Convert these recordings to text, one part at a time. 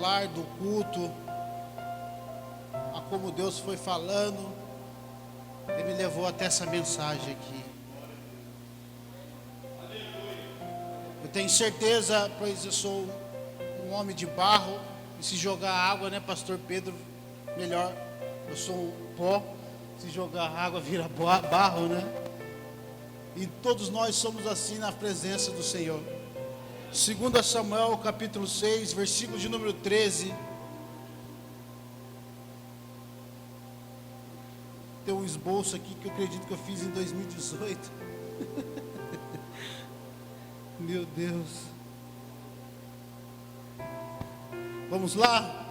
desenrolar do culto, a como Deus foi falando, Ele me levou até essa mensagem aqui. Eu tenho certeza, pois eu sou um homem de barro, e se jogar água, né, pastor Pedro, melhor, eu sou um pó, se jogar água vira barro, né? E todos nós somos assim na presença do Senhor. 2 Samuel capítulo 6, versículo de número 13. Tem um esboço aqui que eu acredito que eu fiz em 2018. Meu Deus. Vamos lá?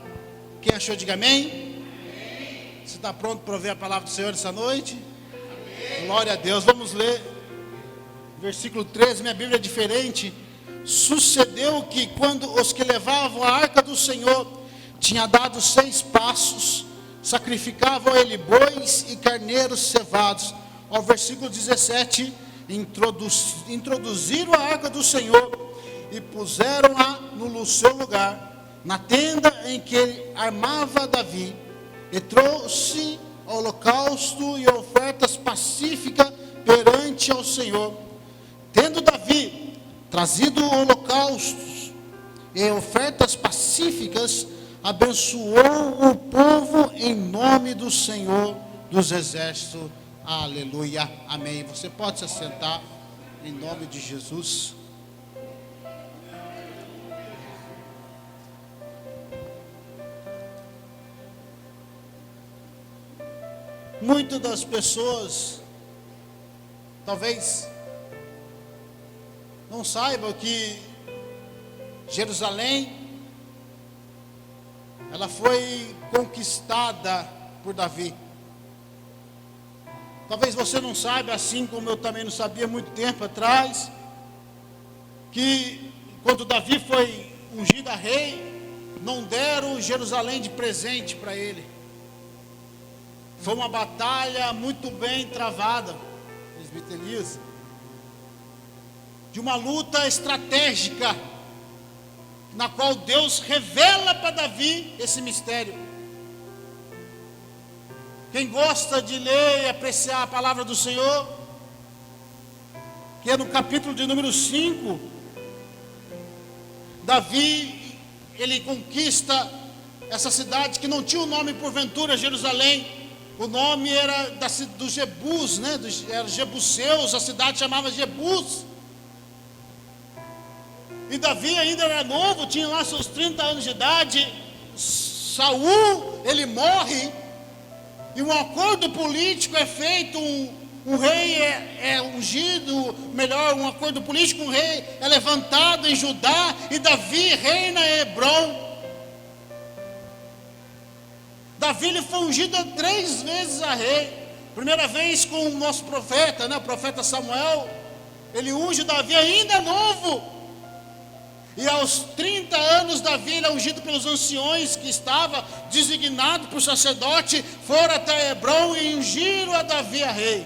Quem achou, diga amém. Amém. Você está pronto para ouvir a palavra do Senhor essa noite? Amém. Glória a Deus. Vamos ler. Versículo 13, minha Bíblia é diferente. Sucedeu que quando os que levavam a arca do Senhor tinha dado 6 passos, sacrificavam a ele bois e carneiros cevados. Ao versículo 17, introduziram a arca do Senhor e puseram-a no seu lugar, na tenda em que armava Davi, e trouxe holocausto e ofertas pacíficas perante ao Senhor. Tendo Davi trazido holocaustos e ofertas pacíficas, abençoou o povo em nome do Senhor dos Exércitos. Aleluia, amém. Você pode se assentar em nome de Jesus. Muitas das pessoas talvez não saibam que Jerusalém, ela foi conquistada por Davi. Talvez você não saiba, assim como eu também não sabia muito tempo atrás, que quando Davi foi ungido a rei, não deram Jerusalém de presente para ele. Foi uma batalha muito bem travada, presbiterias, de uma luta estratégica, na qual Deus revela para Davi esse mistério. Quem gosta de ler e apreciar a palavra do Senhor, que é no capítulo de número 5, Davi, ele conquista essa cidade que não tinha o nome porventura Jerusalém. O nome era do Jebus, né? Era Jebuseus, a cidade chamava Jebus. E Davi ainda era novo, tinha lá seus 30 anos de idade. Saul, ele morre, e um acordo político é feito, um rei é ungido, melhor, um acordo político, um rei é levantado em Judá, e Davi reina em Hebrom. Davi, ele foi ungido 3 vezes a rei. Primeira vez com o nosso profeta, né, o profeta Samuel. Ele unge Davi ainda novo. E aos 30 anos, Davi é ungido pelos anciões que estava designado por sacerdote, foram até Hebrom e ungiram a Davi a rei.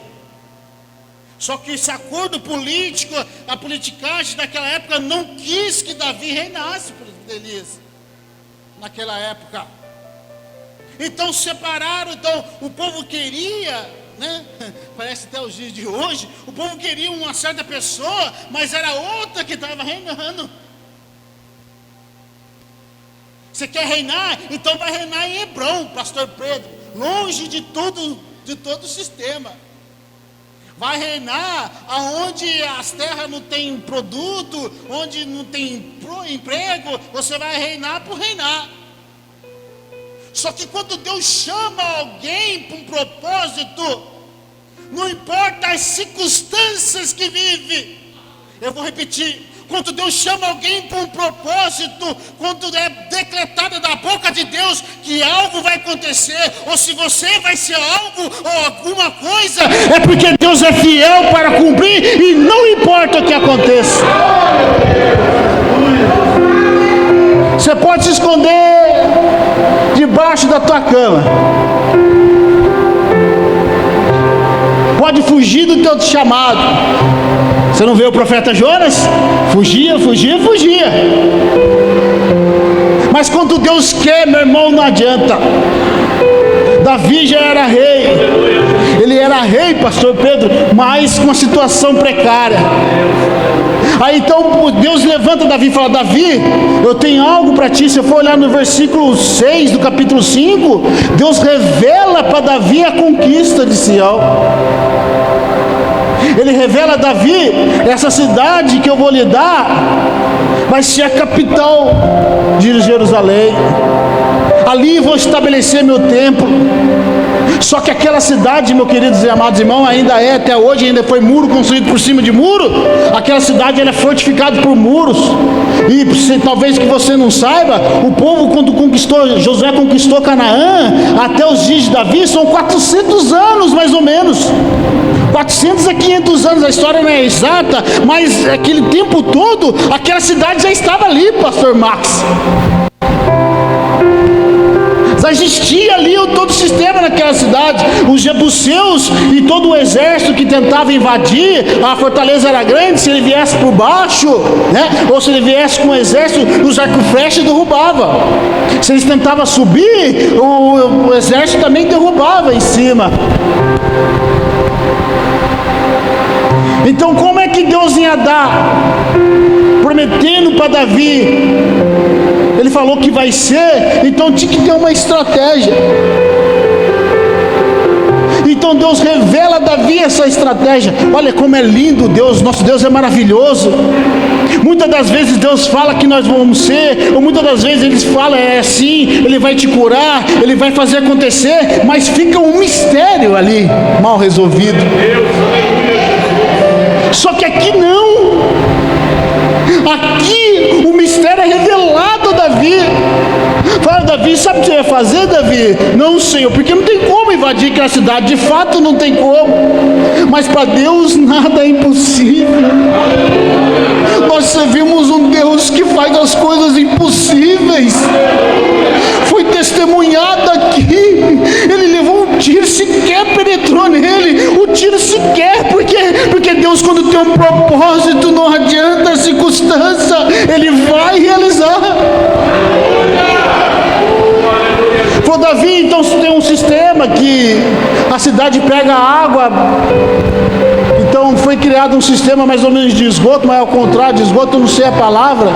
Só que esse acordo político, a politicagem daquela época não quis que Davi reinasse por Elias. Naquela época. Então separaram, então o povo queria, né? Parece até os dias de hoje, o povo queria uma certa pessoa, mas era outra que estava reinando. Você quer reinar? Então vai reinar em Hebrom, pastor Pedro, longe de todo o sistema. Vai reinar aonde as terras não tem produto, onde não tem emprego, você vai reinar por reinar. Só que quando Deus chama alguém para um propósito, não importa as circunstâncias que vive, eu vou repetir, quando Deus chama alguém para um propósito, quando é decretado da boca de Deus que algo vai acontecer, ou se você vai ser algo ou alguma coisa, é porque Deus é fiel para cumprir e não importa o que aconteça. Você pode se esconder debaixo da tua cama, pode fugir do teu chamado. Você não vê o profeta Jonas? Fugia. Mas quando Deus quer, meu irmão, não adianta. Davi já era rei. Ele era rei, pastor Pedro, mas com uma situação precária. Aí então Deus levanta Davi e fala: Davi, eu tenho algo para ti. Se eu for olhar no versículo 6 do capítulo 5, Deus revela para Davi a conquista de Sião. Ele revela a Davi: essa cidade que eu vou lhe dar vai ser a capital de Jerusalém. Ali vou estabelecer meu templo. Só que aquela cidade, meus queridos e amados irmãos, ainda é, até hoje, ainda foi muro construído por cima de muro. Aquela cidade ela é fortificada por muros. E talvez que você não saiba, o povo quando Josué conquistou Canaã, até os dias de Davi, são 400 anos mais ou menos. 400 a 500 anos, a história não é exata, mas aquele tempo todo, aquela cidade já estava ali, pastor Max. Já existia ali todo o sistema naquela cidade. Os jebuseus e todo o exército que tentava invadir, a fortaleza era grande. Se ele viesse por baixo, né? Ou se ele viesse com o exército, os arcos e flechas derrubavam. Se eles tentavam subir, o exército também derrubava em cima. Então como é que Deus ia dar? Prometendo para Davi, ele falou que vai ser, então tinha que ter uma estratégia. Então Deus revela a Davi essa estratégia. Olha como é lindo Deus, nosso Deus é maravilhoso. Muitas das vezes Deus fala que nós vamos ser, ou muitas das vezes Ele fala é assim, Ele vai te curar, Ele vai fazer acontecer, mas fica um mistério ali, mal resolvido. Só que aqui não. Aqui o mistério é revelado a Davi. Fala: Davi, sabe o que você vai fazer, Davi? Não, Senhor, porque não tem como invadir aquela cidade. De fato não tem como. Mas para Deus nada é impossível. Nós servimos um Deus que faz as coisas impossíveis. Foi testemunhado aqui. Ele levou um tiro, sequer penetrou nele. O tiro sequer, porque Deus, quando tem um propósito, não adianta a circunstância, Ele vai realizar. Falou: Davi, então tem um sistema que a cidade pega água. Então foi criado um sistema mais ou menos de esgoto, mas ao contrário de esgoto, eu não sei a palavra,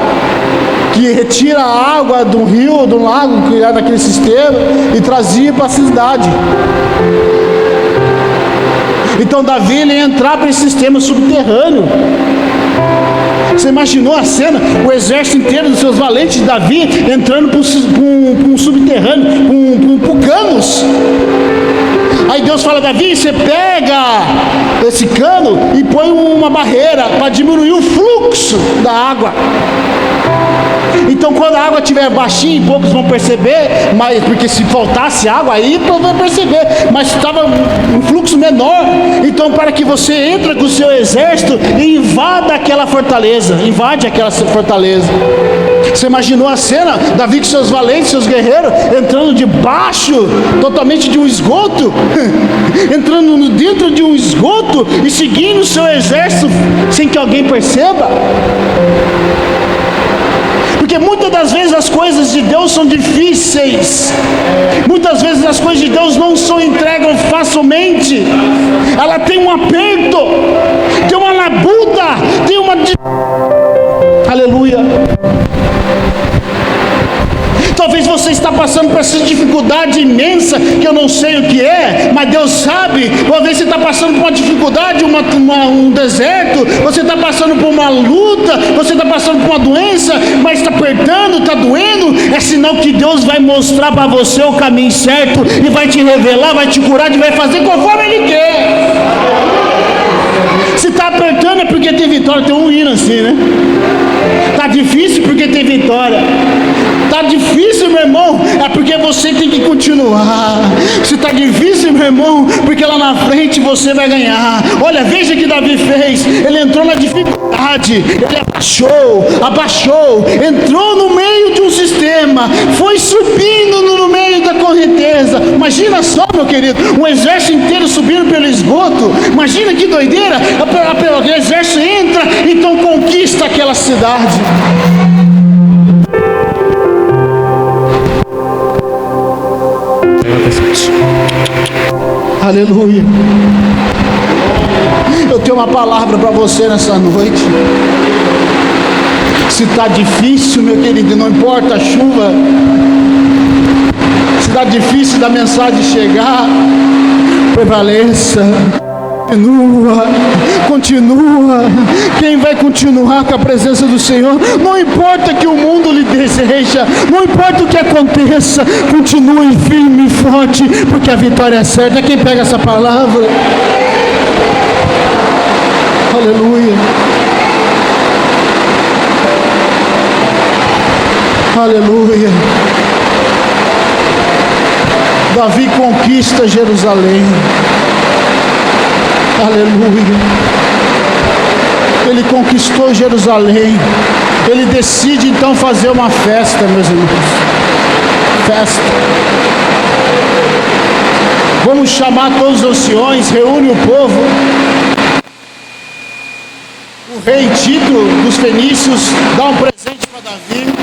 que retira a água de um rio ou de um lago, criado naquele sistema, e trazia para a cidade. Então Davi ele ia entrar para esse sistema subterrâneo. Você imaginou a cena? O exército inteiro dos seus valentes de Davi entrando para um subterrâneo, para canos. Aí Deus fala: Davi, você pega esse cano e põe uma barreira para diminuir o fluxo da água. Então quando a água estiver baixinha, poucos vão perceber, mas porque se faltasse água aí, todos vão perceber, mas estava um fluxo menor. Então para que você entre com o seu exército e invada aquela fortaleza, invade aquela fortaleza. Você imaginou a cena? Davi com seus valentes, seus guerreiros, entrando debaixo totalmente de um esgoto, entrando dentro de um esgoto e seguindo o seu exército sem que alguém perceba. Porque muitas das vezes as coisas de Deus são difíceis. Muitas vezes as coisas de Deus não são entregas facilmente. Ela tem um aperto, tem uma labuta, tem uma... Aleluia. Talvez você está passando por essa dificuldade imensa, que eu não sei o que é, mas Deus sabe. Talvez você está passando por uma dificuldade, um deserto, você está passando por uma luta, você está passando por uma doença, mas está apertando, está doendo. É sinal que Deus vai mostrar para você o caminho certo e vai te revelar, vai te curar e vai fazer conforme Ele quer. Se está apertando é porque tem vitória. Tem um hino assim, né? Está difícil porque tem vitória. Está difícil, meu irmão, é porque você tem que continuar. Se está difícil, meu irmão, porque lá na frente você vai ganhar. Olha, veja o que Davi fez. Ele entrou na dificuldade, ele abaixou, entrou no meio de um sistema, foi subindo no meio da correnteza. Imagina só, meu querido, um exército inteiro subindo pelo esgoto. Imagina que doideira. O exército entra, então conquista aquela cidade. Aleluia. Eu tenho uma palavra para você nessa noite. Se está difícil, meu querido, não importa a chuva. Se está difícil da mensagem chegar, prevaleça. Continua. Quem vai continuar com a presença do Senhor? Não importa que o mundo lhe deseja, não importa o que aconteça, continue firme e forte, porque a vitória é certa. Quem pega essa palavra? Aleluia. Aleluia. Davi conquista Jerusalém. Aleluia. Ele conquistou Jerusalém. Ele decide então fazer uma festa, meus irmãos. Festa. Vamos chamar todos os anciões, reúne o povo. O rei Tito dos fenícios dá um presente para Davi.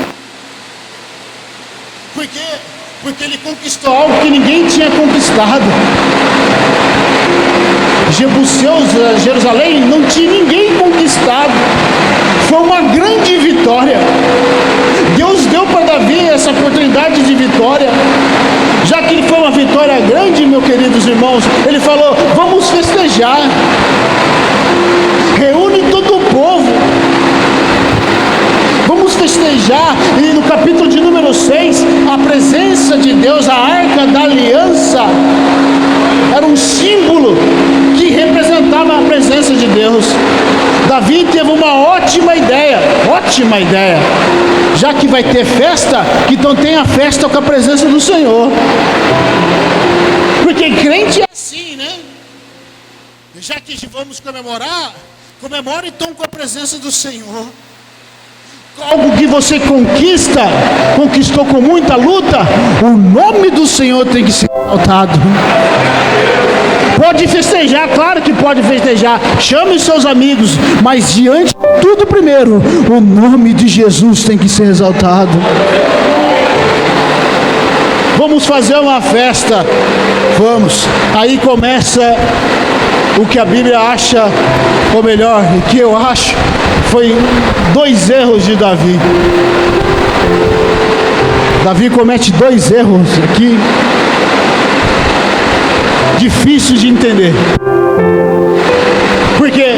Por quê? Porque ele conquistou algo que ninguém tinha conquistado. Jebuseus, Jerusalém, não tinha ninguém conquistado. Foi uma grande vitória. Deus deu para Davi essa oportunidade de vitória. Já que foi uma vitória grande, meus queridos irmãos, ele falou: vamos festejar. Reúne todo o povo. Vamos festejar. E no capítulo de número 6, a presença de Deus, a arca da aliança, era um símbolo que representava a presença de Deus. Davi teve uma ótima ideia, já que vai ter festa, que então tenha festa com a presença do Senhor. Porque crente é assim, né? Já que vamos comemorar, comemore então com a presença do Senhor. Algo que você conquistou com muita luta, o nome do Senhor tem que ser exaltado. Pode festejar, claro que pode festejar. Chame os seus amigos, mas diante de tudo primeiro, o nome de Jesus tem que ser exaltado. Vamos fazer uma festa. Vamos. Aí começa o que a Bíblia acha, ou melhor, o que eu acho, foi 2 erros de Davi. Davi comete 2 erros aqui, difícil de entender. Porque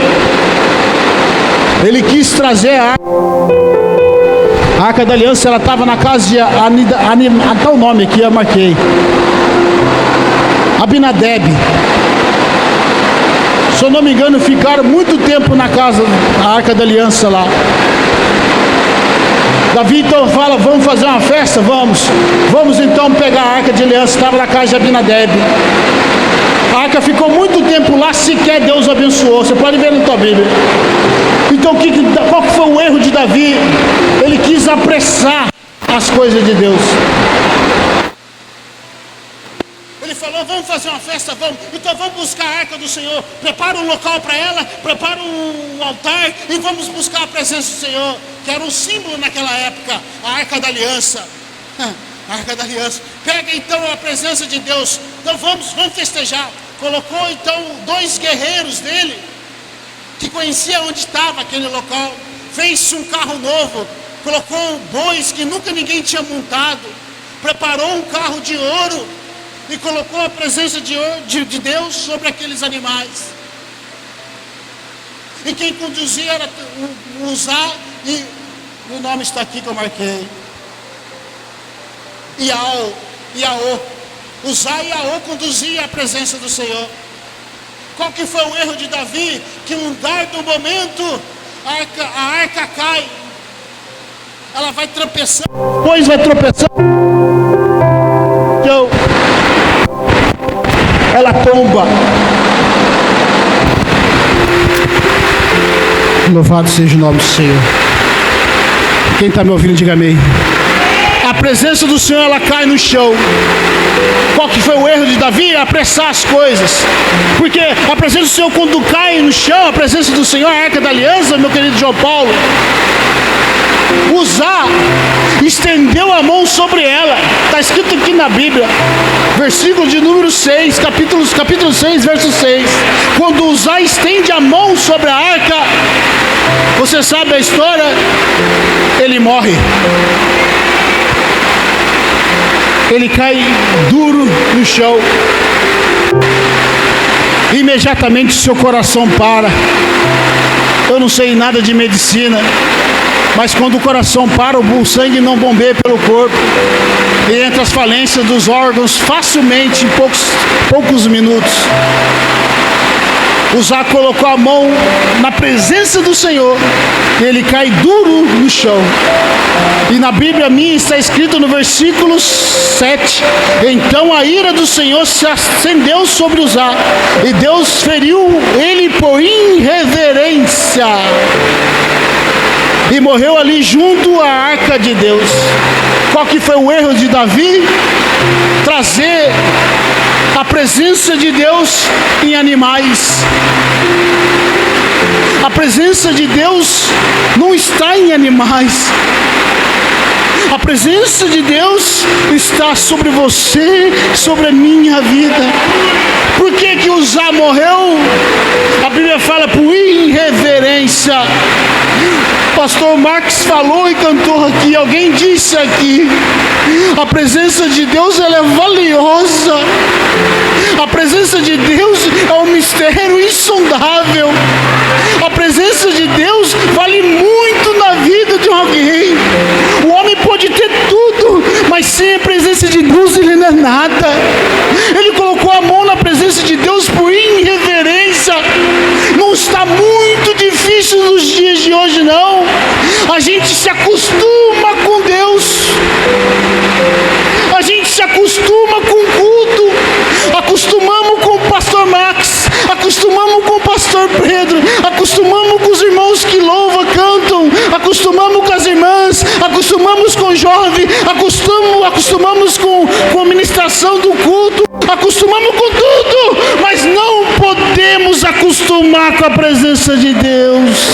ele quis trazer a Arca da Aliança, ela estava na casa de até o nome aqui eu marquei, Abinadab. Se eu não me engano, ficaram muito tempo na casa da Arca da Aliança lá. Davi então fala: vamos fazer uma festa? Vamos então pegar a Arca de Aliança. Estava na casa de Abinadab. A arca ficou muito tempo lá, sequer Deus abençoou. Você pode ver na tua Bíblia. Então qual que foi o erro de Davi? Ele quis apressar as coisas de Deus. Ele falou: vamos fazer uma festa, vamos. Então vamos buscar a arca do Senhor. Prepara um local para ela, prepara um altar e vamos buscar a presença do Senhor, que era um símbolo naquela época, a Arca da Aliança. A Arca da Aliança. Pega então a presença de Deus. Então vamos festejar. Colocou então 2 guerreiros dele, que conhecia onde estava aquele local. Fez-se um carro novo, colocou bois que nunca ninguém tinha montado, preparou um carro de ouro e colocou a presença de Deus sobre aqueles animais. E quem conduzia era o Uzá, e o nome está aqui que eu marquei, Iaô. Uzá e Iaô conduzia a presença do Senhor. Qual que foi o erro de Davi? Que um dado momento a arca cai, ela vai tropeçando, pois vai tropeçando, então ela tomba. Louvado seja o nome do Senhor. Quem está me ouvindo, diga amém. A presença do Senhor, ela cai no chão. Qual que foi o erro de Davi? Apressar as coisas. Porque a presença do Senhor, quando cai no chão, a presença do Senhor, a Arca da Aliança, meu querido João Paulo, Uzá estendeu a mão sobre ela. Está escrito aqui na Bíblia, versículo de número 6, capítulo 6, verso 6. Quando Uzá estende a mão sobre a arca, você sabe a história, ele morre. Ele cai duro no chão. Imediatamente seu coração para. Eu não sei nada de medicina, mas quando o coração para, o sangue não bombeia pelo corpo e entra as falências dos órgãos facilmente em poucos minutos. Uzá colocou a mão na presença do Senhor e ele cai duro no chão. E na Bíblia minha está escrito no versículo 7: então a ira do Senhor se acendeu sobre Uzá e Deus feriu ele por irreverência e morreu ali junto à arca de Deus. Qual que foi o erro de Davi? Trazer a presença de Deus em animais. A presença de Deus não está em animais. A presença de Deus está sobre você, sobre a minha vida. Por que Uzá morreu? A Bíblia fala por irreverência. Pastor Marcos falou e cantou aqui, alguém disse aqui, a presença de Deus ela é valiosa. A presença de Deus é um mistério insondável. A presença de Deus vale muito na vida de alguém. O homem pode ter tudo, mas sem a presença de Deus ele não é nada. Ele colocou a mão na presença de Deus por irreverência. Não está muito difícil nos dias de hoje, não. A gente se acostuma com Deus. A gente se acostuma com o culto. Acostumamos com o pastor Max. Acostumamos com o pastor Pedro. Acostumamos com os irmãos que louvam, cantam. Acostumamos com as irmãs. Acostumamos com o jovem. Acostumamos com a ministração do culto. Acostumamos com tudo, mas não podemos acostumar com a presença de Deus.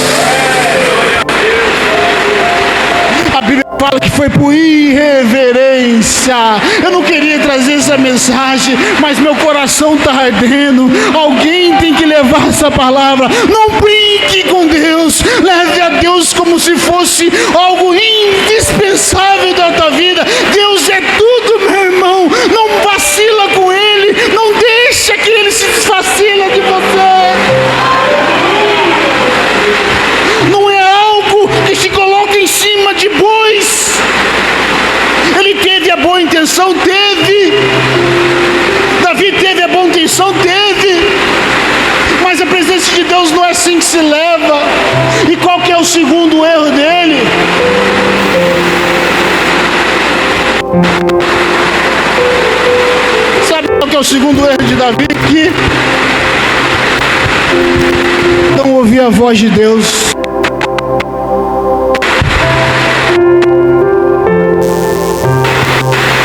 A Bíblia fala que foi por irreverência. Eu não queria trazer essa mensagem, mas meu coração está ardendo. Alguém tem que levar essa palavra. Não brinque com Deus. Leve a Deus como se fosse algo indispensável da tua vida. Deus é tudo, meu irmão. Não vacila com Ele. Não deixa que Ele se desfacile de você. Não é algo que se coloca em cima de bois. Ele teve a boa intenção, teve. Davi teve a boa intenção, teve. Mas a presença de Deus não é assim que se leva. E qual que é o segundo erro dele? Sabe qual que é o segundo erro de Davi? Que não ouvia a voz de Deus.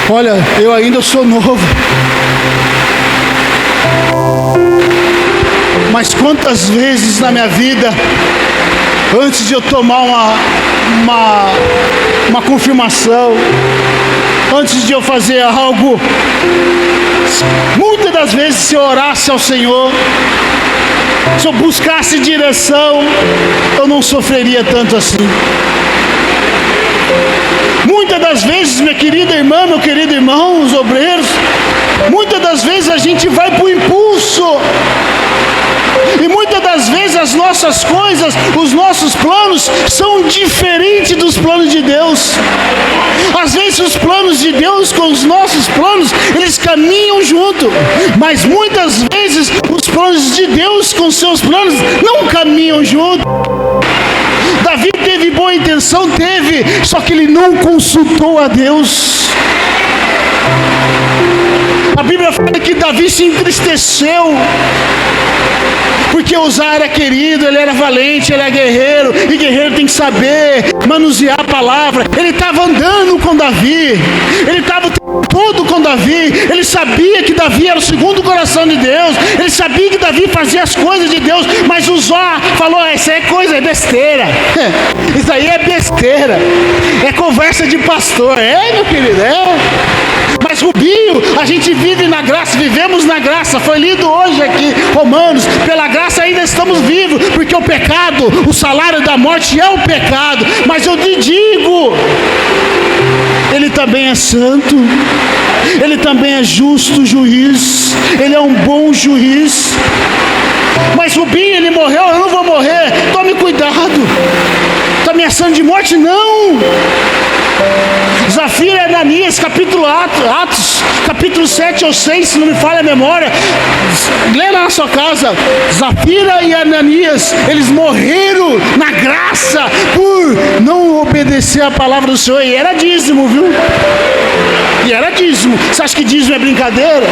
Olha, eu ainda sou novo, mas quantas vezes na minha vida, antes de eu tomar uma confirmação, antes de eu fazer algo, muitas das vezes se eu orasse ao Senhor, se eu buscasse direção, eu não sofreria tanto assim. Muitas das vezes, minha querida irmã, meu querido irmão, os obreiros, muitas das vezes a gente vai por impulso. E muitas das vezes as nossas coisas, os nossos planos são diferentes dos planos de Deus. Às vezes os planos de Deus com os nossos planos, eles caminham junto. Mas muitas vezes os planos de Deus com seus planos não caminham junto. Davi teve boa intenção, teve, só que ele não consultou a Deus. A Bíblia fala que Davi se entristeceu, porque Uzá era querido, ele era valente, ele é guerreiro, e guerreiro tem que saber manusear a palavra. Ele estava andando com Davi, ele estava todo com Davi, ele sabia que Davi era o segundo coração de Deus, ele sabia que Davi fazia as coisas de Deus, mas Uzá falou: isso aí é coisa, é besteira, isso aí é besteira, é conversa de pastor, meu querido, Mas Rubinho, a gente vive na graça, vivemos na graça, foi lido hoje aqui, Romanos, pela graça ainda estamos vivos, porque o pecado, o salário da morte é o pecado, mas eu te digo, Ele também é santo, Ele também é justo juiz, Ele é um bom juiz. Mas Rubinho, ele morreu, eu não vou morrer, tome cuidado, está ameaçando de morte? Não. Zafira e Ananias, capítulo Atos, capítulo 7 ou 6, se não me falha a memória, lê lá na sua casa. Zafira e Ananias, eles morreram na graça por não obedecer a palavra do Senhor, e era dízimo, viu? E era dízimo. Você acha que dízimo é brincadeira?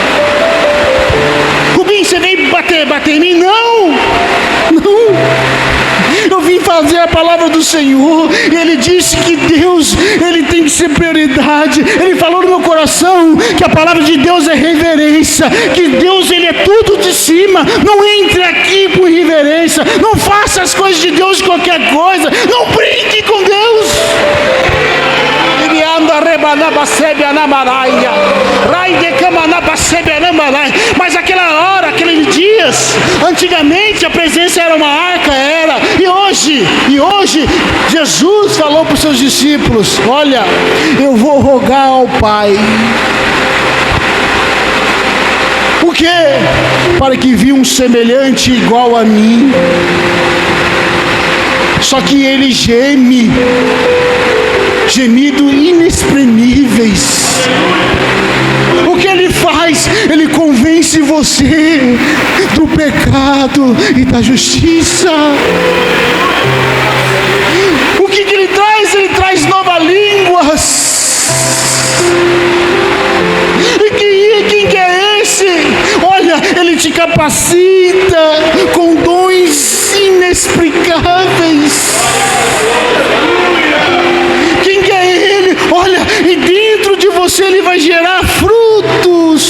Rubinho, você veio bater em mim? Não. Eu vim fazer a palavra do Senhor, e Ele disse que Deus, Ele tem que ser prioridade. Ele falou no meu coração que a palavra de Deus é reverência, que Deus, Ele é tudo de cima. Não entre aqui por reverência, não faça as coisas de Deus de qualquer coisa, não brinque com Deus. Mas aquela hora, aqueles dias, antigamente a presença era uma arca, e hoje Jesus falou para os seus discípulos: olha, eu vou rogar ao Pai. O quê? Para que vi um semelhante igual a mim, só que ele geme, gemido inexprimíveis. O que ele faz? Ele convence você do pecado e da justiça. O que ele traz? Ele traz novas línguas. E quem que é esse? Olha, ele te capacita com dons inexplicáveis. Quem que é ele? Olha, e dentro de você ele vai gerar frutos.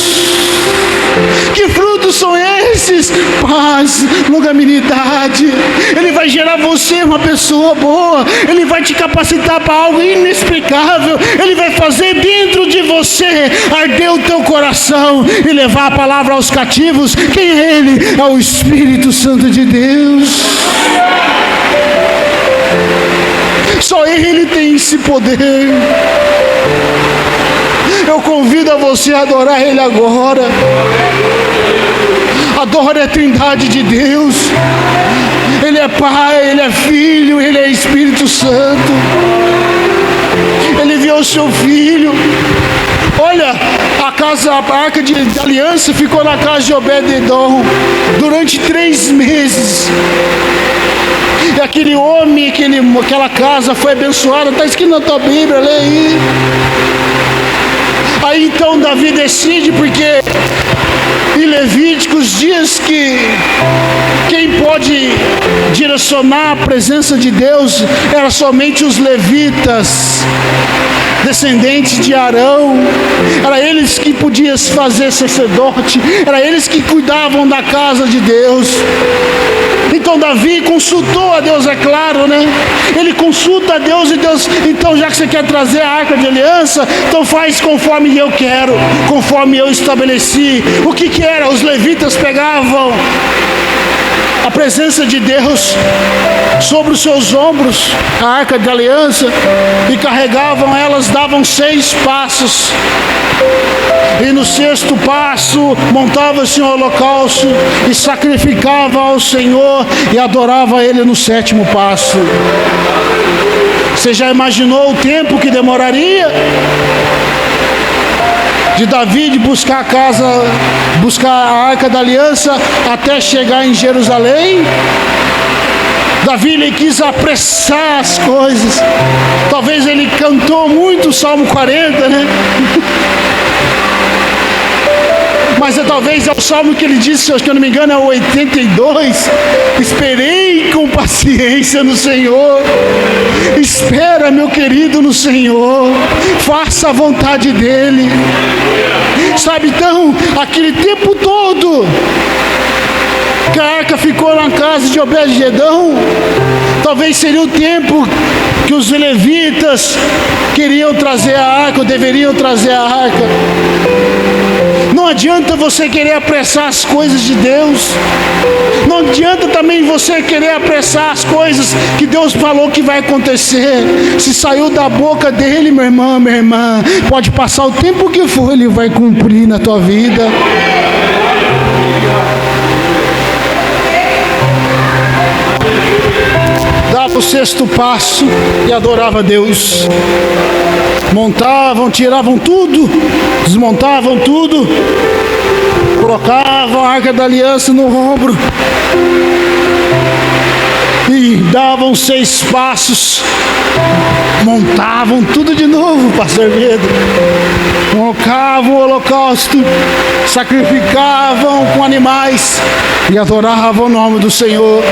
Que frutos são esses? Paz, longanimidade. Ele vai gerar você uma pessoa boa. Ele vai te capacitar para algo inexplicável. Ele vai fazer dentro de você arder o teu coração e levar a palavra aos cativos. Quem é ele? É o Espírito Santo de Deus. Só Ele tem esse poder. Eu convido a você a adorar Ele agora. Adore a Trindade de Deus. Ele é Pai, Ele é Filho, Ele é Espírito Santo. Ele enviou o seu Filho. Olha, a arca de aliança ficou na casa de Obed-edom durante 3 meses. E aquele homem, aquela casa foi abençoada. Está escrito na tua Bíblia, lê aí. Aí então Davi decide, porque em Levíticos diz que quem pode direcionar a presença de Deus era somente os levitas, descendentes de Arão. Era eles que podiam fazer sacerdote, era eles que cuidavam da casa de Deus. Então Davi consultou a Deus, é claro, né? Ele consulta a Deus, e Deus, então já que você quer trazer a arca de aliança, então faz conforme eu quero, conforme eu estabeleci. O que era? Os levitas pegavam a presença de Deus sobre os seus ombros, a arca de aliança, e carregavam elas, davam 6 passos. E no 6º passo montava-se um holocausto e sacrificava ao Senhor e adorava Ele no 7º passo. Você já imaginou o tempo que demoraria? De Davi de buscar a arca da aliança até chegar em Jerusalém? Davi, ele quis apressar as coisas. Talvez ele cantou muito o Salmo 40, né? mas talvez é o salmo que ele disse, acho que eu não me engano, é o 82. Esperei com paciência no Senhor. Espera, meu querido, no Senhor. Faça a vontade dEle. Sabe, então, aquele tempo todo que a arca ficou na casa de Obed-edom, talvez seria o tempo que os levitas queriam trazer a arca, ou deveriam trazer a arca. Não adianta você querer apressar as coisas de Deus. Não adianta também você querer apressar as coisas que Deus falou que vai acontecer. Se saiu da boca dele, meu irmão, minha irmã, pode passar o tempo que for, ele vai cumprir na tua vida. Dava o sexto passo e adorava a Deus. Montavam, tiravam tudo, desmontavam tudo, colocavam a arca da aliança no ombro e davam 6 passos, montavam tudo de novo, pastor Pedro. Colocavam o holocausto, sacrificavam com animais e adoravam o nome do Senhor.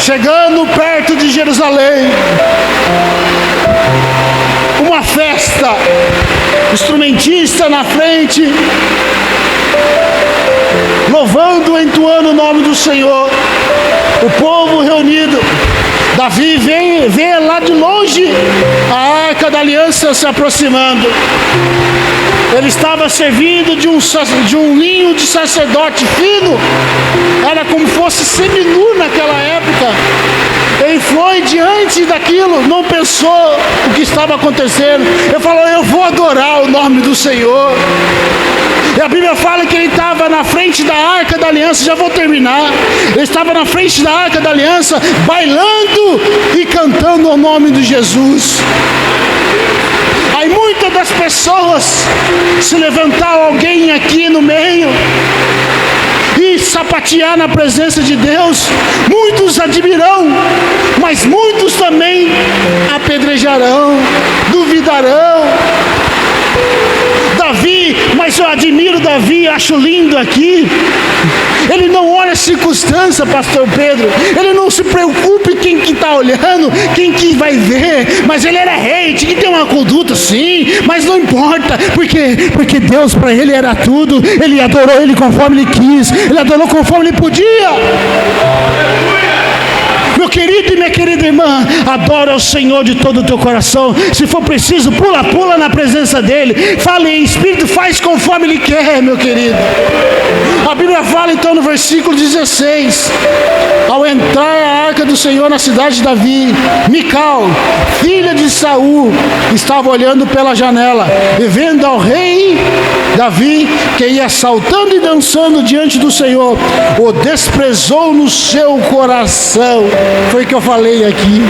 Chegando perto de Jerusalém, uma festa, instrumentista na frente, louvando, entoando o nome do Senhor, o povo reunido. Davi vê lá de longe a arca da aliança se aproximando. Ele estava servindo de um linho de sacerdote fino, era como fosse seminu naquela época. Ele foi diante daquilo, não pensou o que estava acontecendo. Ele falou: eu vou adorar o nome do Senhor. E a Bíblia fala que ele estava na frente da arca da aliança. Já vou terminar. Ele estava na frente da arca da aliança, bailando e cantando o nome de Jesus. Aí muitas das pessoas, se levantar alguém aqui no meio e sapatear na presença de Deus, muitos admirarão, mas muitos também apedrejarão, duvidarão. Davi, mas eu admiro Davi, acho lindo aqui. Ele não olha a circunstância, pastor Pedro. Ele não se preocupa em quem que está olhando, quem que vai ver. Mas ele era rei, tinha que ter uma conduta, sim, mas não importa, porque Deus para ele era tudo. Ele adorou ele conforme ele quis, ele adorou conforme ele podia. Meu querido e minha querida irmã, adora o Senhor de todo o teu coração. Se for preciso, pula na presença dEle. Fale em espírito, faz conforme Ele quer, meu querido. A Bíblia fala então no versículo 16: ao entrar a arca do Senhor na cidade de Davi, Mical, filha de Saul, estava olhando pela janela e vendo ao rei Davi, que ia saltando e dançando diante do Senhor, o desprezou no seu coração. Foi o que eu falei aqui.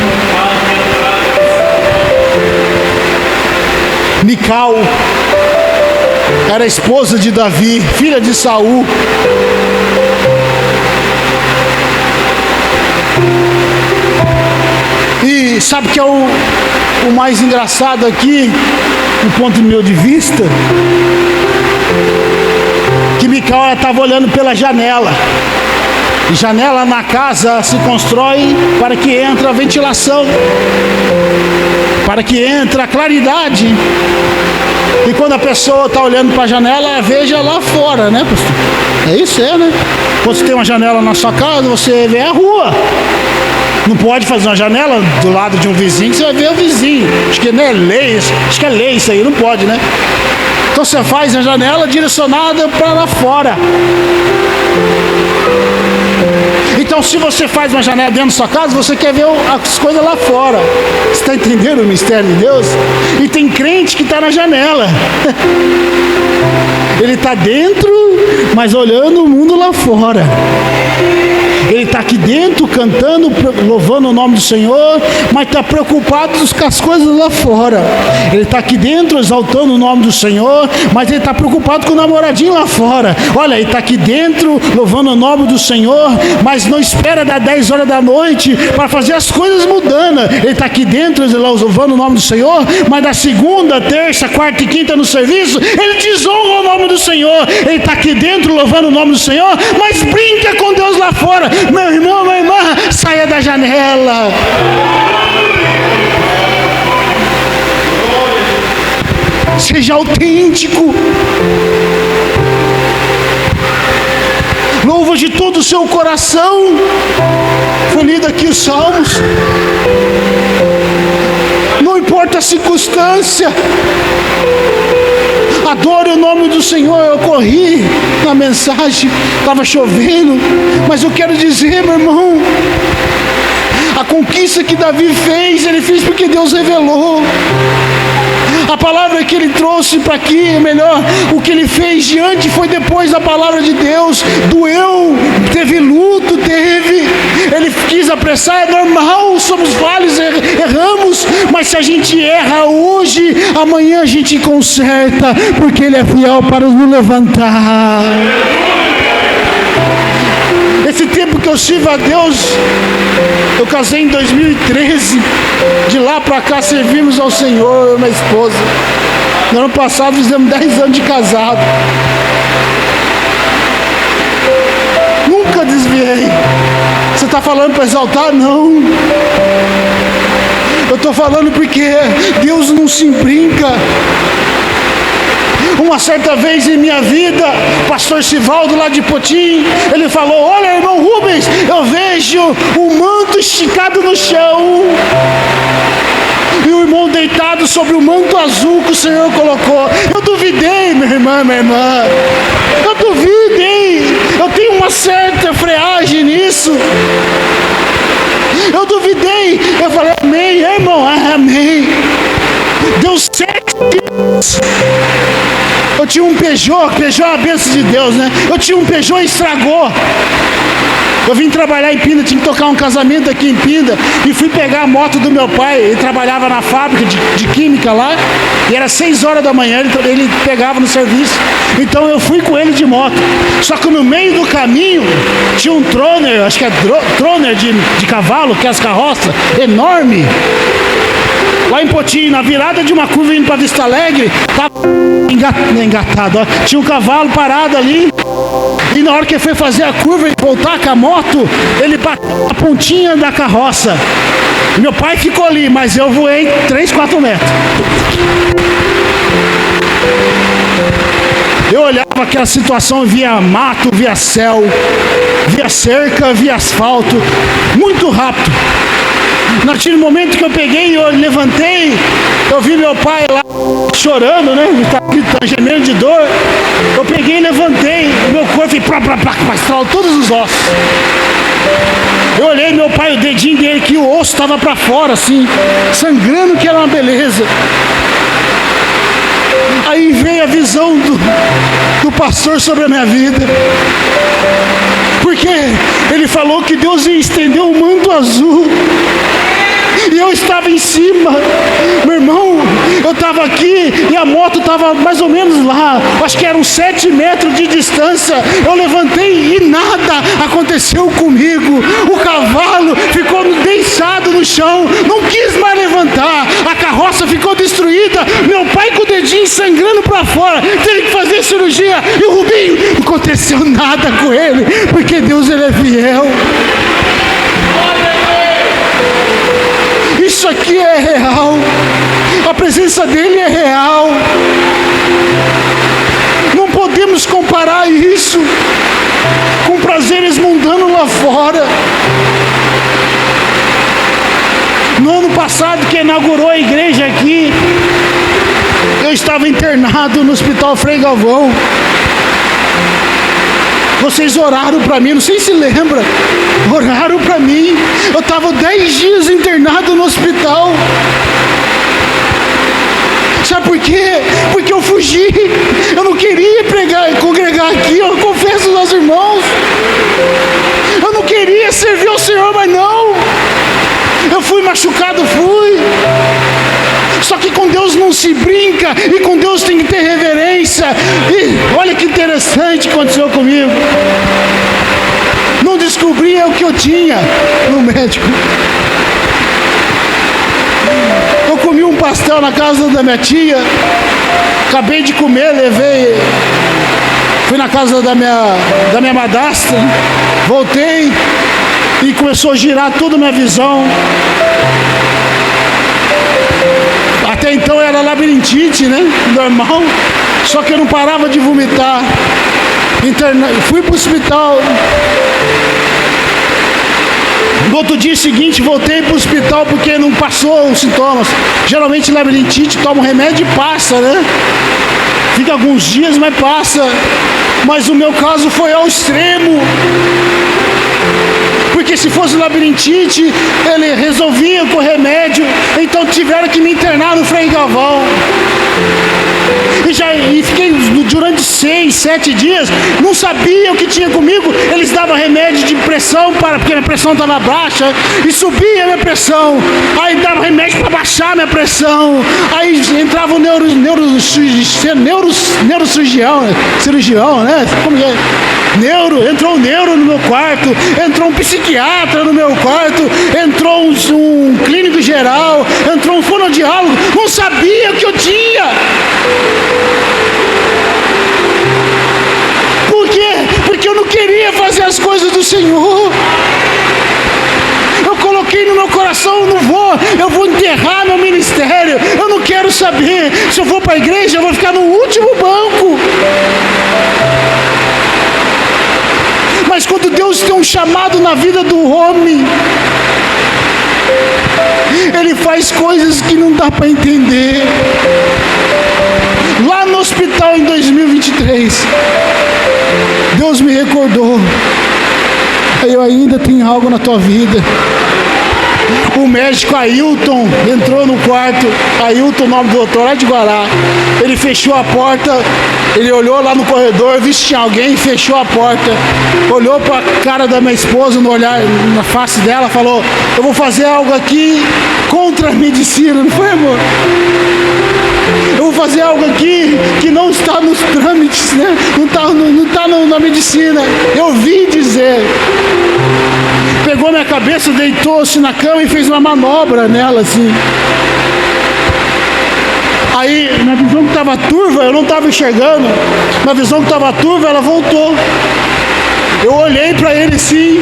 Mical era esposa de Davi, filha de Saul. E sabe o que é o mais engraçado aqui, do ponto meu de vista? Que Mical estava olhando pela janela. E janela na casa se constrói para que entre a ventilação, para que entre a claridade. E quando a pessoa está olhando para a janela, ela veja lá fora, né, pastor? É isso, né? Quando você tem uma janela na sua casa, você vê a rua. Não pode fazer uma janela do lado de um vizinho, que você vai ver o vizinho. Acho que não é lei, acho que é lei isso aí, não pode, né? Então você faz a janela direcionada para lá fora. Então, se você faz uma janela dentro da sua casa, você quer ver as coisas lá fora. Você está entendendo o mistério de Deus? E tem crente que está na janela. Ele está dentro, mas olhando o mundo lá fora. Ele está aqui dentro cantando, louvando o nome do Senhor, mas está preocupado com as coisas lá fora. Ele está aqui dentro exaltando o nome do Senhor, mas ele está preocupado com o namoradinho lá fora. Olha, ele está aqui dentro louvando o nome do Senhor, mas não espera dar 10 horas da noite para fazer as coisas mudando. Ele está aqui dentro louvando o nome do Senhor, mas na segunda, terça, quarta e quinta no serviço, ele desonra o nome do Senhor. Ele está aqui dentro louvando o nome do Senhor, mas brinca com Deus lá fora. Meu irmão, minha irmã, saia da janela. Seja autêntico. Louva de todo o seu coração. Foi lido aqui os Salmos. Não importa a circunstância, adore o nome do Senhor. Eu corri na mensagem, estava chovendo, mas eu quero dizer, meu irmão, a conquista que Davi fez, ele fez porque Deus revelou. A palavra que ele trouxe para aqui, melhor, o que ele fez diante foi depois da palavra de Deus. Doeu, teve luto, ele quis apressar, é normal, somos falhos, erramos, mas se a gente erra hoje, amanhã a gente conserta, porque ele é fiel para nos levantar. Esse tempo que eu sirvo a Deus, eu casei em 2013, de lá para cá servimos ao Senhor, eu e minha esposa. No ano passado fizemos 10 anos de casado. Nunca desviei. Você está falando para exaltar? Não. Eu estou falando porque Deus não se brinca. Uma certa vez em minha vida, pastor Sivaldo lá de Potim, ele falou: olha, irmão Rubens, eu vejo um manto esticado no chão e o irmão deitado sobre o manto azul que o Senhor colocou. Eu duvidei, meu irmão, minha irmã, eu duvidei. Eu tenho uma certa friagem nisso. Eu duvidei. Eu falei: amém, irmão, amém. Deu 7 dias. Eu tinha um Peugeot é a bênção de Deus, né? Eu tinha um Peugeot e estragou. Eu vim trabalhar em Pinda, tinha que tocar um casamento aqui em Pinda, e fui pegar a moto do meu pai. Ele trabalhava na fábrica de química lá, e era 6 horas da manhã, ele pegava no serviço. Então eu fui com ele de moto. Só que no meio do caminho tinha um troner, acho que é troner de cavalo, que é as carroças, enorme. Lá em Potim, na virada de uma curva indo para Vista Alegre, estava engatado, ó. Tinha um cavalo parado ali, e na hora que ele foi fazer a curva e voltar com a moto, ele bateu a pontinha da carroça. Meu pai ficou ali, mas eu voei 3, 4 metros. Eu olhava aquela situação, via mato, via céu, via cerca, via asfalto, muito rápido. Naquele momento que eu peguei, eu levantei, eu vi meu pai lá chorando, né? Ele tá gemendo de dor. Eu peguei e levantei, meu corpo estralou todos os ossos. Eu olhei meu pai, o dedinho dele, que o osso estava para fora, assim, sangrando, que era uma beleza. Aí veio a visão do pastor sobre a minha vida. Porque ele falou que Deus ia estender um manto azul, e eu estava em cima. Meu irmão, eu estava aqui e a moto estava mais ou menos lá, acho que eram 7 metros de distância. Eu levantei e nada aconteceu comigo. O cavalo ficou deixado no chão, não quis mais levantar. A carroça ficou destruída. Meu pai com o dedinho sangrando para fora, teve que fazer cirurgia. E o Rubinho, não aconteceu nada com ele, porque Deus, ele é fiel. Isso aqui é real, a presença dele é real. Não podemos comparar isso com prazeres mundanos lá fora. No ano passado, que inaugurou a igreja aqui, eu estava internado no Hospital Frei Galvão. Vocês oraram para mim, não sei se lembra, oraram para mim. Eu estava 10 dias internado no hospital. Sabe por quê? Porque eu fugi. Eu não queria congregar aqui, eu confesso aos irmãos. Eu não queria servir ao Senhor, mas não. Eu fui machucado, fui. Só que com Deus não se brinca, e com Deus tem que ter reverência. E olha que interessante aconteceu comigo. Não descobria o que eu tinha no médico. Eu comi um pastel na casa da minha tia. Acabei de comer, levei. Fui na casa da minha madrasta. Voltei e começou a girar toda a minha visão. Até então era labirintite, né? Normal. Só que eu não parava de vomitar. Fui para o hospital. No outro dia seguinte voltei para o hospital porque não passou os sintomas. Geralmente labirintite toma um remédio e passa, né? Fica alguns dias, mas passa. Mas o meu caso foi ao extremo. Porque se fosse labirintite, ele resolvia com remédio. Então tiveram que me internar no Frei Galvão. E fiquei durante 6, 7 dias, não sabia o que tinha comigo. Eles davam remédio de pressão, porque minha pressão estava baixa, e subia a minha pressão. Aí dava remédio para baixar a minha pressão. Aí entrava o neurocirurgião, né? Como é? Entrou um neuro no meu quarto, entrou um psiquiatra no meu quarto, entrou um clínico geral, entrou um fonoaudiólogo. Não sabia o que eu tinha. Por quê? Porque eu não queria fazer as coisas do Senhor. Eu coloquei no meu coração, eu vou enterrar meu ministério. Eu não quero saber. Se eu vou para a igreja, eu vou ficar no último banco. Mas quando Deus tem um chamado na vida do homem, Ele faz coisas que não dá para entender. Lá no hospital em 2023, Deus me recordou. Eu ainda tenho algo na tua vida. O médico Ailton entrou no quarto. Ailton, o nome do doutor, lá de Guará. Ele fechou a porta. Ele olhou lá no corredor, viu se tinha alguém, fechou a porta. Olhou para a cara da minha esposa, no olhar, na face dela, falou: eu vou fazer algo aqui contra a medicina. Não foi, amor? Eu vou fazer algo aqui que não está nos trâmites, né? Não está na medicina. Eu vi dizer. Pegou minha cabeça, deitou-se na cama e fez uma manobra nela, assim. Aí, minha visão que estava turva, eu não estava enxergando. Minha visão que estava turva, ela voltou. Eu olhei para ele, sim.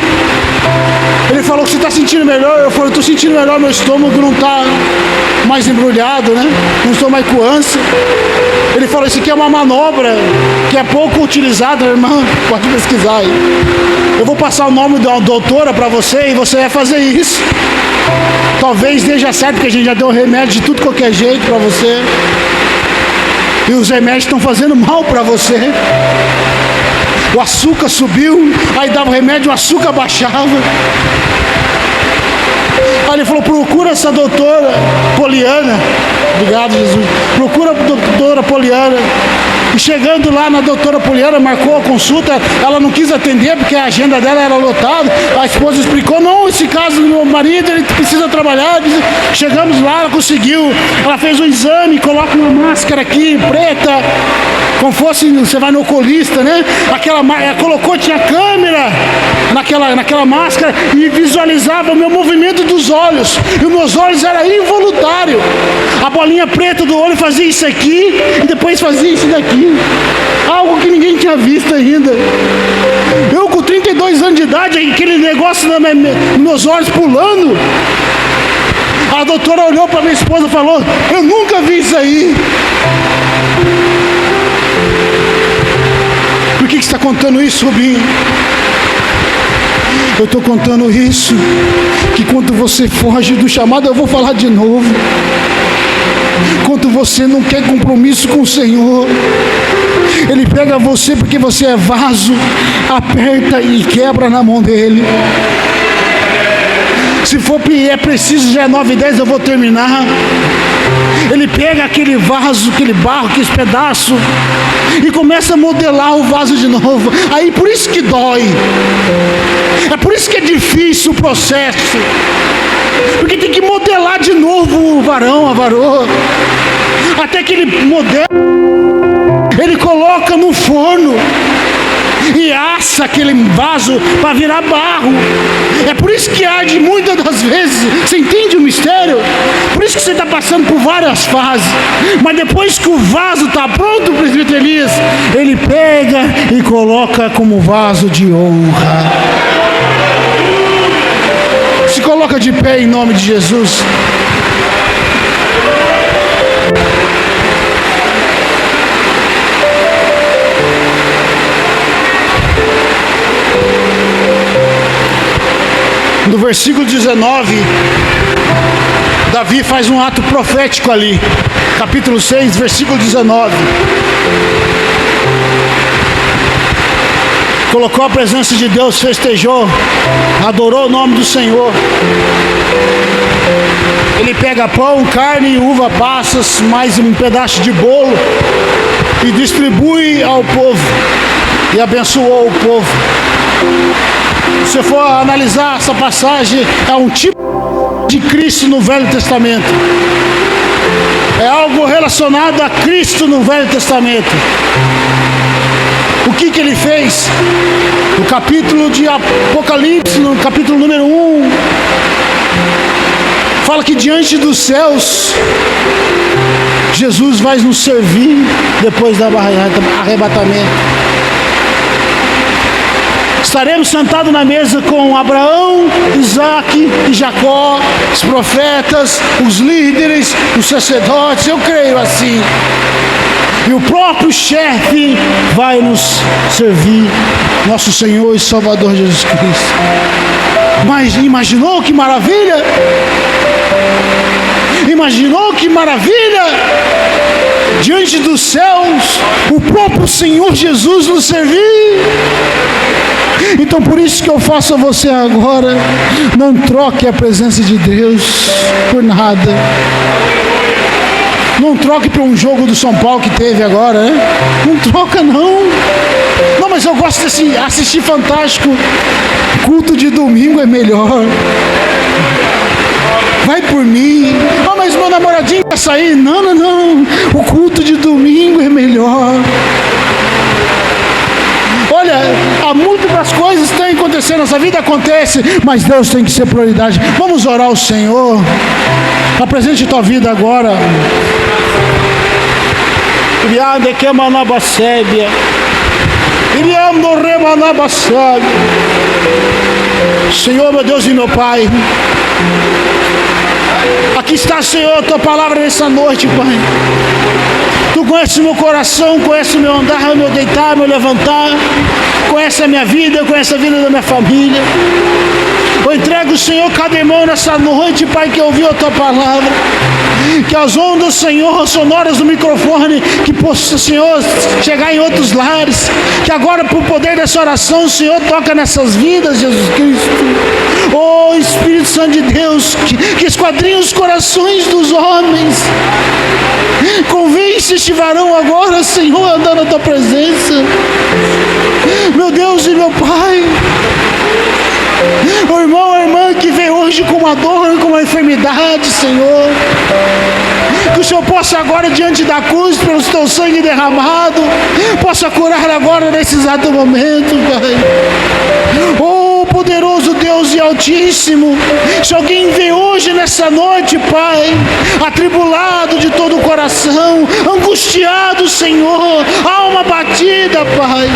Ele falou: você está sentindo melhor? Eu falei: estou sentindo melhor, meu estômago não está mais embrulhado, né? Não estou mais com ânsia. Ele falou: isso aqui é uma manobra que é pouco utilizada, irmã. Pode pesquisar aí. Eu vou passar o nome da doutora para você e você vai fazer isso. Talvez dê certo, porque a gente já deu remédio de tudo qualquer jeito para você. E os remédios estão fazendo mal para você. O açúcar subiu, aí dava remédio, o açúcar baixava. Aí ele falou: procura essa doutora Poliana. Obrigado, Jesus. Procura a doutora Poliana. E chegando lá na doutora Poliana, marcou a consulta. Ela não quis atender porque a agenda dela era lotada. A esposa explicou: não, esse caso do meu marido, ele precisa trabalhar. Chegamos lá, ela conseguiu. Ela fez um exame, coloca uma máscara aqui, preta, como fosse, você vai no oculista, né? Ela colocou, tinha câmera naquela máscara e visualizava o meu movimento dos olhos. E os meus olhos eram involuntários. A bolinha preta do olho fazia isso aqui e depois fazia isso daqui. Algo que ninguém tinha visto ainda. Eu com 32 anos de idade, aquele negócio nos meus olhos pulando. A doutora olhou para minha esposa e falou: eu nunca vi isso aí. Por que você está contando isso, Rubinho? Eu estou contando isso, que quando você foge do chamado, eu vou falar de novo. Quando você não quer compromisso com o Senhor, Ele pega você porque você é vaso, aperta e quebra na mão dEle. Se for preciso, já é 9h10, eu vou terminar. Ele pega aquele vaso, aquele barro, aquele pedaço e começa a modelar o vaso de novo. Aí por isso que dói. É por isso que é difícil o processo. Porque tem que modelar de novo o varão, a varoa. Até que ele modela, ele coloca no forno e assa aquele vaso para virar barro. É por isso que arde muitas das vezes. Você entende o mistério? Por isso que você está passando por várias fases. Mas depois que o vaso está pronto, presbítero Elias, ele pega e coloca como vaso de honra. Se coloca de pé em nome de Jesus. No versículo 19, Davi faz um ato profético ali. Capítulo 6, versículo 19. Colocou a presença de Deus, festejou, adorou o nome do Senhor. Ele pega pão, carne, uva passas, mais um pedaço de bolo e distribui ao povo e abençoou o povo. Se você for analisar essa passagem, é um tipo de Cristo no Velho Testamento. É algo relacionado a Cristo no Velho Testamento. O que ele fez? No capítulo de Apocalipse, no capítulo número 1, fala que diante dos céus, Jesus vai nos servir depois do arrebatamento. Estaremos sentados na mesa com Abraão, Isaac e Jacó, os profetas, os líderes, os sacerdotes, eu creio assim. E o próprio chefe vai nos servir, nosso Senhor e Salvador Jesus Cristo. Mas imaginou que maravilha? Imaginou que maravilha? Diante dos céus, o próprio Senhor Jesus nos servir. Então por isso que eu faço a você agora, não troque a presença de Deus por nada. Não troque por um jogo do São Paulo que teve agora, né? Não troca não. Não, mas eu gosto de assistir Fantástico. Culto de domingo é melhor. Vai por mim. Ah, mas meu namoradinho vai sair. Não. O culto de domingo é melhor. Olha, há muitas coisas que estão acontecendo, nossa vida acontece, mas Deus tem que ser prioridade. Vamos orar ao Senhor. Apresente tua vida agora. Senhor, meu Deus e meu Pai, aqui está, Senhor, tua palavra nessa noite, Pai. Tu conheces o meu coração, conheces o meu andar, o meu deitar, o meu levantar, conhece a minha vida, conhece a vida da minha família. Eu entrego o Senhor cada irmão nessa noite, Pai, que ouviu a tua palavra. Que as ondas, Senhor, sonoras do microfone, que possa, Senhor, chegar em outros lares. Que agora, por poder dessa oração, o Senhor toca nessas vidas, Jesus Cristo. Oh, Espírito Santo de Deus, que esquadrinha os corações dos homens. Convence este varão agora, Senhor, a andar na tua presença. Meu Deus e meu Pai. O irmão, a irmã que vem hoje com uma dor, com uma enfermidade, Senhor, que o Senhor possa agora, diante da cruz, pelo teu sangue derramado, possa curar agora nesse exato momento, Pai. Oh, poderoso Deus e Altíssimo, se alguém vem hoje nessa noite, Pai, atribulado de todo o coração, angustiado, Senhor, alma batida, Pai,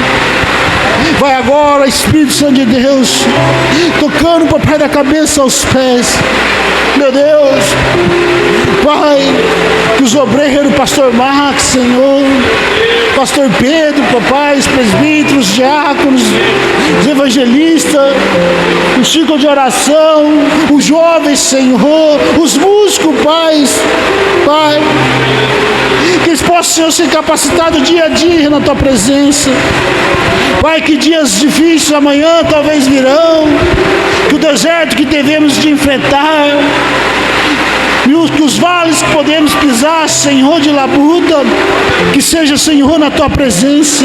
vai agora, Espírito Santo de Deus, tocando, Papai, da cabeça aos pés. Meu Deus, Pai, que os obreiros, Pastor Max, Senhor, Pastor Pedro, Papai, os presbíteros, os diáconos, os evangelistas, os círculos de oração, os jovens, Senhor, os músicos, Pai, que eles possam, Senhor, ser capacitados dia a dia na Tua presença. Pai, que dias difíceis amanhã talvez virão, que o deserto que devemos de enfrentar, que os vales que podemos pisar, Senhor, de labuta, que seja, Senhor, na tua presença.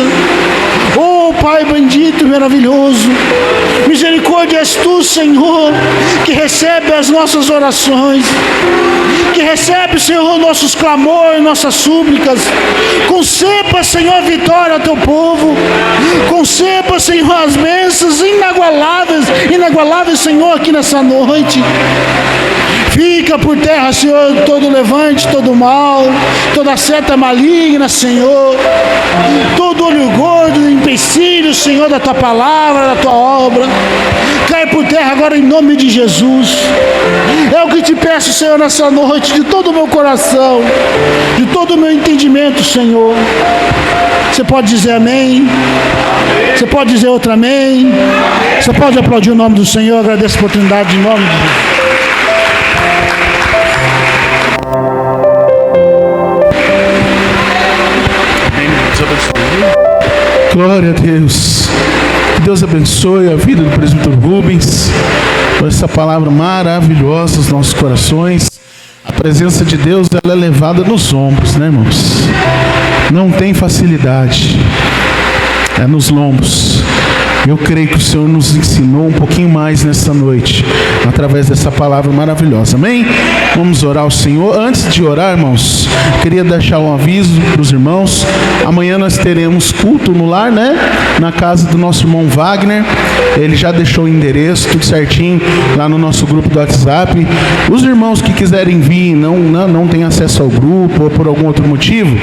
Oh, Pai bendito e maravilhoso, misericórdia és tu, Senhor, que recebe as nossas orações, que recebe, Senhor, nossos clamores, nossas súplicas. Conceda, Senhor, vitória ao teu povo. Conceda, Senhor, as bênçãos inagualáveis, Senhor, aqui nessa noite. Fica por terra, Senhor, todo levante, todo mal, toda seta maligna, Senhor, todo olho gordo, empecilho, Senhor, da tua palavra, da tua obra, cai por terra agora em nome de Jesus. É o que te peço, Senhor, nessa noite, de todo o meu coração, de todo o meu entendimento, Senhor. Você pode dizer amém? Você pode dizer outro amém? Você pode aplaudir o nome do Senhor. Agradeço a oportunidade em nome de Jesus. Glória a Deus. Que Deus abençoe a vida do presbítero Rubens por essa palavra maravilhosa nos nossos corações. A presença de Deus, ela é levada nos ombros, né, irmãos? Não tem facilidade, é nos lombos. Eu creio que o Senhor nos ensinou um pouquinho mais nessa noite, através dessa palavra maravilhosa, amém? Vamos orar ao Senhor. Antes de orar, irmãos, queria deixar um aviso para os irmãos. Amanhã nós teremos culto no lar, né? Na casa do nosso irmão Wagner. Ele já deixou o endereço, tudo certinho, lá no nosso grupo do WhatsApp. Os irmãos que quiserem vir, não têm acesso ao grupo, ou por algum outro motivo,